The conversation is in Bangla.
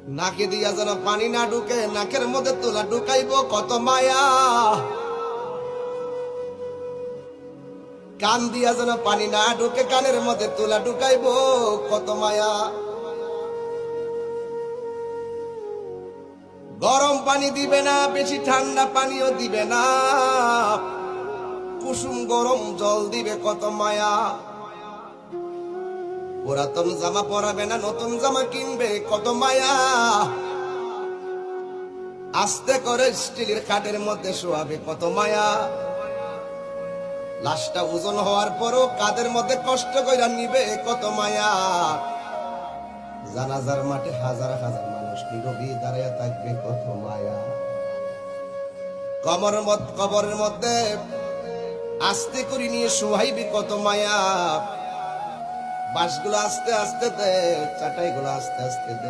নাকে দিয়া যেন পানি না ঢুকে, নাকের মধ্যে তোলা ঢুকাইব কত মায়া। কান দিয়া যেন পানি না ঢুকে, কানের মধ্যে তোলা ঢুকাইব কত মায়া। গরম পানি দিবে না, বেশি ঠান্ডা পানিও দিবে না, কুসুম গরম জল দিবে কত মায়া। পুরাতন জামা পরাবে না, নতুন জামা কিনবে কত মায়া। আস্তে করে স্টিলের খাটের মধ্যে শোয়াবে কত মায়া। লাশটা ওজন হওয়ার পরও কাদের মধ্যে কষ্ট কইরা নিবে কত মায়া। জানাজার মাঠে হাজার হাজার মানুষ নীরবে দাঁড়াইয়া থাকবে কত মায়া। কবরের মধ্যে আস্তে করে নিয়ে শোয়াইবে কত মায়া। বাঁশগুলো আস্তে আস্তে দে, চাটাইগুলো আস্তে আস্তে দে।